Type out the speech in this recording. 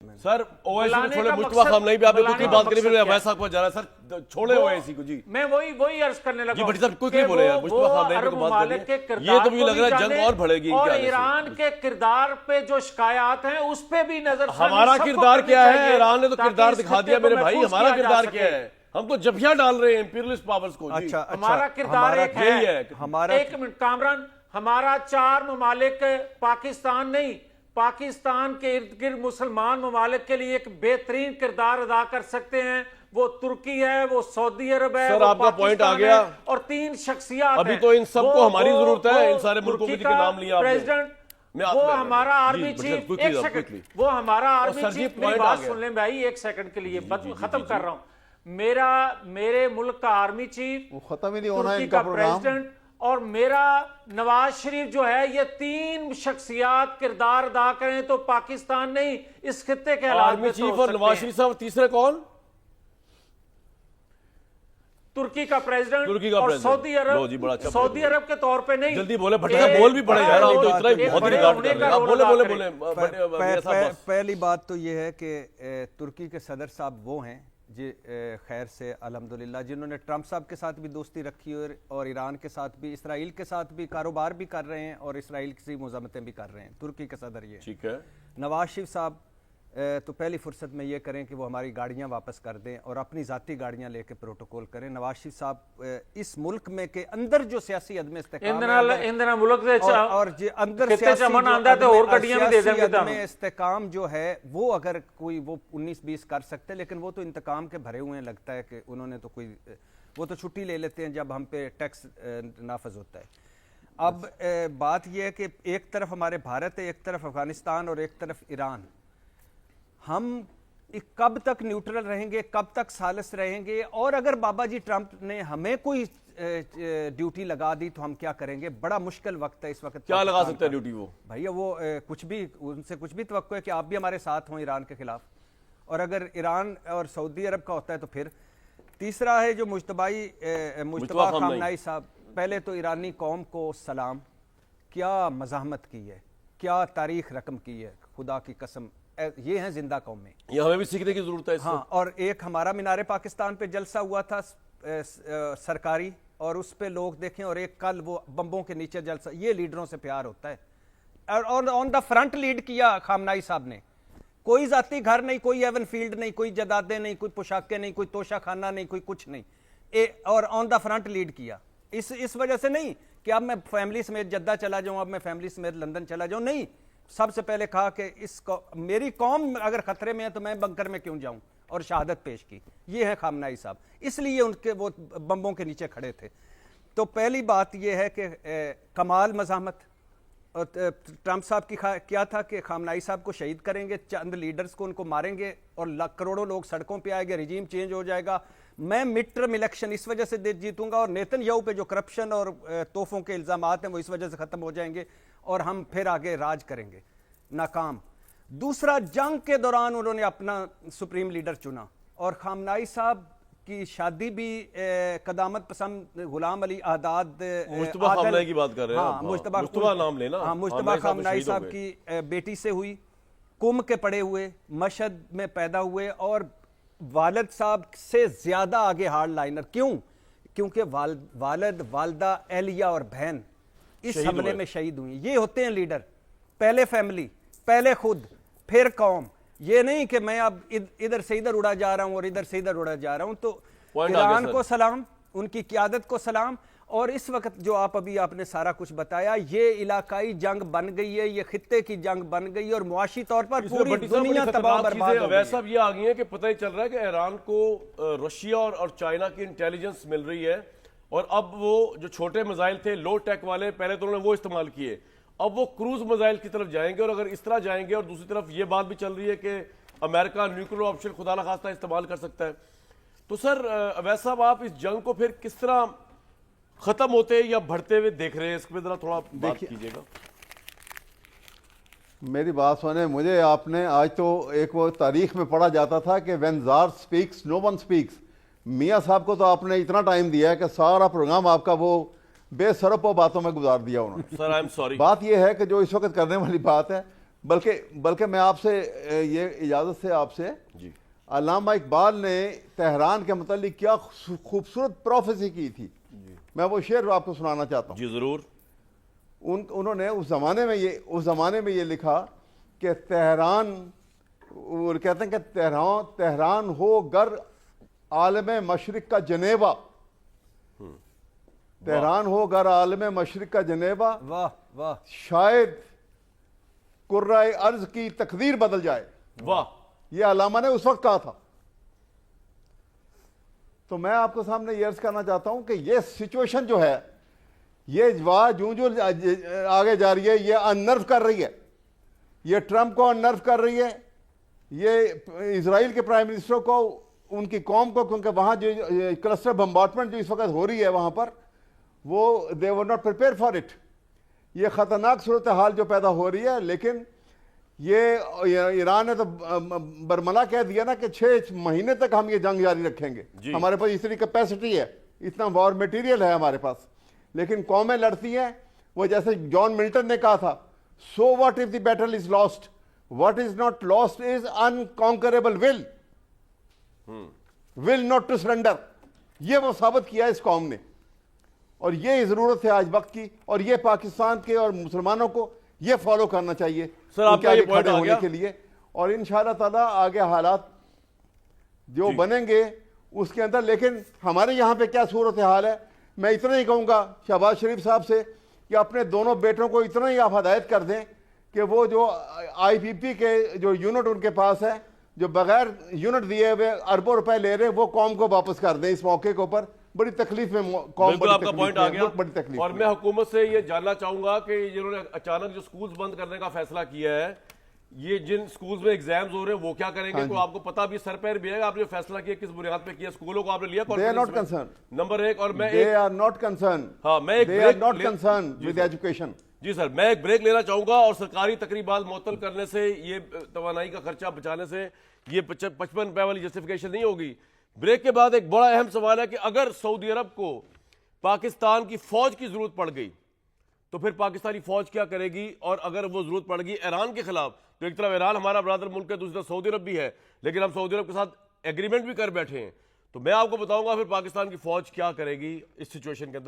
Sir Owaisi को छोड़े, मुस्तफा खामनई भी आपने कुछ बात करी, फिर अवैध साहब को जा रहा सर छोड़े ओवैसी को। जी मैं वही अर्ज करने लगा जी भट्टी साहब कोई बोले यार, मुस्तफा खामनई को बात करिए। ये तो मुझे लग रहा है जंग और बढ़ेगी और ईरान के किरदार पे जो शिकायत हैं उस पे भी नजर, हमारा किरदार क्या है? ईरान ने तो किरदार दिखा दिया मेरे भाई, हमारा किरदार क्या है? हम तो जफियां डाल रहे हैं इंपीरियलिस्ट पावर्स को। अच्छा, हमारा किरदार एक है हमारा। एक मिनट कामरान, हमारा 4 ममालिक, पाकिस्तान नहीं, पाकिस्तान के इर्द गिर्द मुसलमान ममालिक के लिए एक बेहतरीन किरदार अदा कर सकते हैं। वो तुर्की है, वो सऊदी अरब है, सर आपका पॉइंट आ गया। और 3 शख्सियत अभी तो इन सबको हमारी जरूरत है, इन सारे मुल्कों के नाम लिया आपने। प्रेसिडेंट वो हमारा आर्मी चीफ, एक सेकंड, वो हमारा आर्मी चीफ, मेरी बात सुन लें भाई एक सेकंड के लिए, खत्म कर रहा हूं। मेरे मुल्क का आर्मी चीफ, खत्म ही नहीं होना तुर्की इनका का प्रेसिडेंट और मेरा नवाज शरीफ जो है, ये 3 शख्सियात किरदार अदा करें तो पाकिस्तान नहीं इस खित्ते के हालात आर्मी चीफ और नवाज शरीफ साहब, तीसरे कौन? तुर्की का प्रेसिडेंट, तुर्की का और प्रेसिडेंट। सऊदी अरब, सऊदी अरब के तौर पे नहीं। जल्दी बोले भट्टी साहब, बोल भी पड़े यार, आप तो इतना ही बहुत रिकॉर्ड कर रहे हैं। बोले पहली बात तो ये है कि तुर्की के सदर साहब वो हैं जी, खैर से अल्हम्दुलिल्लाह, जिन्होंने ट्रंप साहब के साथ भी दोस्ती रखी और ईरान के साथ भी, इसराइल के साथ भी कारोबार भी कर रहे हैं और इसराइल की मुज़ामतें भी कर रहे हैं। तुर्की के सदर ये ठीक है। नवाज शरीफ साहब तो पहली फुर्सत में ये करें कि वो हमारी गाड़ियाँ वापस कर दें और अपनी ज़ाती गाड़ियाँ लेके प्रोटोकॉल करें। नवाज शरीफ साहब इस मुल्क में के अंदर जो सियासी अदम इस्तेकाम जो है वो अगर कोई वो 19-20 कर सकते, लेकिन वो तो इंतकाम के भरे हुए हैं। लगता है कि उन्होंने तो कोई, वो तो छुट्टी ले लेते हैं जब हम पे टैक्स नाफज होता है। अब बात यह है कि एक तरफ हमारे भारत है, एक तरफ अफगानिस्तान और एक तरफ ईरान। हम कब तक न्यूट्रल रहेंगे, कब तक सालिस रहेंगे? और अगर बाबा जी ट्रंप ने हमें कोई ड्यूटी लगा दी तो हम क्या करेंगे? बड़ा मुश्किल वक्त है इस वक्त। क्या लगा सकता है ड्यूटी वो? भैया वो कुछ भी, उनसे कुछ भी तवक्को है कि आप भी हमारे साथ हों ईरान के खिलाफ। और अगर ईरान और सऊदी अरब का होता है तो फिर तीसरा है जो मुश्तबा खामनाई साहब। पहले तो ईरानी कौम को सलाम, क्या मज़ाहमत की है, क्या तारीख रकम की है, खुदा की कसम, ये हैं जिंदा कौम में। ये हमें भी सीखने की जरूरत है। हाँ, और एक हमारा मीनारे पाकिस्तान पे जलसा हुआ था सरकारी, और उस पे लोग देखें, और एक कल वो बम्बों के नीचे जलसा। ये लीडरों से प्यार होता है। और ऑन द फ्रंट लीड किया खामनाई साहब ने। कोई जाती घर नहीं, कोई एवन फील्ड नहीं, कोई जदादे नहीं, कोई पोशाकें नहीं, कोई तोशा खाना नहीं, कोई कुछ नहीं, और ऑन द फ्रंट लीड किया। इस वजह से नहीं कि अब मैं फैमिली समेत जद्दा चला जाऊं, अब मैं फैमिली समेत लंदन चला जाऊं, नहीं। सबसे पहले कहा कि मेरी कौम अगर खतरे में है तो मैं बंकर में क्यों जाऊं, और शहादत पेश की। ये है खामनाई साहब, इसलिए उनके वो बम्बों के नीचे खड़े थे। तो पहली बात ये है कि कमाल मज़ाहमत। ट्रंप साहब की क्या था कि खामनाई साहब को शहीद करेंगे, चंद लीडर्स को उनको मारेंगे और करोड़ों लोग सड़कों पे आएंगे, रिजीम चेंज हो जाएगा, मैं मिड टर्म इलेक्शन इस वजह से जीतूंगा, और नेतन्याहू पे जो करप्शन और तोहफों के इल्जामात हैं वो इस वजह से खत्म हो जाएंगे और हम फिर आगे राज करेंगे। नाकाम। दूसरा, जंग के दौरान उन्होंने अपना सुप्रीम लीडर चुना, और खामनाई साहब की शादी भी कदामत पसंद गुलाम अली आदाद मुश्तबा खामनाई की बात कर रहे हैं। हाँ, मुश्तबा नाम लेना। हाँ, मुश्तबा खामनाई साहब की बेटी से हुई, कुम के पड़े हुए, मशहद में पैदा हुए, और वालिद साहब से ज्यादा आगे हार्ड लाइनर। क्यों? क्योंकि वालिद, वालदा, एहलिया और बहन इस हमले में शहीद हुई। ये होते हैं लीडर। पहले फैमिली, पहले खुद, फिर कौम। ये नहीं कि मैं अब इधर से इधर उड़ा जा रहा हूं और इधर से इधर उड़ा जा रहा हूं। तो ईरान को सलाम, उनकी क़यादत को सलाम। और इस वक्त जो आपने सारा कुछ बताया, ये इलाकाई जंग बन गई है, ये खित्ते की जंग बन गई है, और मुआशी तौर पर पूरी दुनिया तबाह बर्बाद हो गई है। वैसा ये आ गई है कि पता ही चल रहा है कि ईरान को रशिया और चाइना की इंटेलिजेंस मिल रही है, और अब वो जो छोटे मिसाइल थे लो टेक वाले, पहले तो उन्होंने वो इस्तेमाल किए, अब वो क्रूज मिसाइल की तरफ जाएंगे। और अगर इस तरह जाएंगे, और दूसरी तरफ ये बात भी चल रही है कि अमेरिका न्यूक्लियर ऑप्शन खुदा न खास्ता इस्तेमाल कर सकता है। तो सर अवैध साहब, आप इस जंग को फिर किस तरह खत्म होते या बढ़ते हुए देख रहे हैं? इस पर जरा थोड़ा बात कीजिएगा। मेरी बात सुने, मुझे आपने आज तो एक वो तारीख में पढ़ा जाता था कि when tsar speaks no one speaks. मियाँ साहब को तो आपने इतना टाइम दिया है कि सारा प्रोग्राम आपका वो बेसरप बातों में गुजार दिया उन्होंने। Sir I am sorry. बात यह है कि जो इस वक्त करने वाली बात है, बल्कि मैं आपसे ये इजाज़त से आपसे जी अल्लामा इकबाल ने तेहरान के मतलब क्या खूबसूरत प्रोफेसी की थी, मैं वो शेर आपको सुनाना चाहता हूँ। जी जरूर। उन्होंने उस ज़माने में ये लिखा कि तेहरान, वो कहते हैं कि तेहरान हो गर आलम मशरिक का जनेवा, तेहरान हो गर आलम मशरिक का जनेवा, वाह वाह, शायद कुर्राए अर्ज की तकदीर बदल जाए। वाह, ये अल्लामा ने उस वक्त कहा था। तो मैं आपको सामने ये अर्ज करना चाहता हूं कि ये सिचुएशन जो है, ये जो जो आगे जा रही है, ये अनर्व कर रही है, ये ट्रंप को अनर्व कर रही है, ये इजराइल के प्राइम मिनिस्टर को, उनकी कौम को, क्योंकि वहां जो क्लस्टर बम्बार्टमेंट जो इस वक्त हो रही है वहां पर, वो they were not prepare for it. ये खतरनाक सूरत हाल जो पैदा हो रही है। लेकिन ये ईरान ने तो बरमला कह दिया ना कि 6 महीने तक हम ये जंग जारी रखेंगे, हमारे पास इतनी कैपेसिटी है, इतना वॉर मटेरियल है हमारे पास। लेकिन कौमें लड़ती हैं, वो जैसे जॉन मिल्टन ने कहा था, so what if the battle is lost, what is not lost is unconquerable will not to surrender. ये वो साबित किया इस कौम ने, और ये ज़रूरत है आज वक्त की, और ये पाकिस्तान के और मुसलमानों को ये फॉलो करना चाहिए सर, आपका ये पॉइंट खड़े आ होने गया के लिए। और इंशाअल्लाह ताला आगे हालात जो बनेंगे उसके अंदर, लेकिन हमारे यहाँ पे क्या सूरत हाल है, मैं इतना ही कहूँगा शहबाज शरीफ साहब से कि अपने दोनों बेटों को इतना ही आप हदायत कर दें कि वो जो IPP के जो यूनिट उनके पास है, जो बगैर यूनिट दिए हुए अरबों रुपए ले रहे हैं, वो कौम को वापस कर दें। इस मौके के ऊपर बड़ी तकलीफ में कौम, बिल्कुल आपका पॉइंट आ गया। बड़ी तकलीफ। और मैं हुकूमत से ये जानना चाहूंगा कि जिन्होंने अचानक जो स्कूल्स बंद करने का फैसला किया है, ये जिन स्कूल्स में एग्जाम्स हो रहे हैं वो क्या करेंगे? तो आपको पता भी सर पैर भी है, आपने जो फैसला किया किस बुनियाद पे किया, स्कूलों को आपने लिया? They are not concerned. Number 1। और मैं They are not concerned. हाँ, मैं They are not concerned with education. जी सर, मैं एक ब्रेक लेना चाहूंगा, और सरकारी तकरीबात मुअत्तल करने से, ये तवानाई का खर्चा बचाने से ये 55 रुपए वाली जस्टिफिकेशन नहीं होगी। ब्रेक के बाद एक बड़ा अहम सवाल है कि अगर सऊदी अरब को पाकिस्तान की फौज की जरूरत पड़ गई तो फिर पाकिस्तानी फौज क्या करेगी? और अगर वो जरूरत पड़ गई ईरान के खिलाफ, तो एक तरफ ईरान हमारा ब्रादर मुल्क है, दूसरी तरफ सऊदी अरब भी है, लेकिन हम सऊदी अरब के साथ एग्रीमेंट भी कर बैठे हैं, तो मैं आपको बताऊंगा फिर पाकिस्तान की फौज क्या करेगी इस सिचुएशन के अंदर।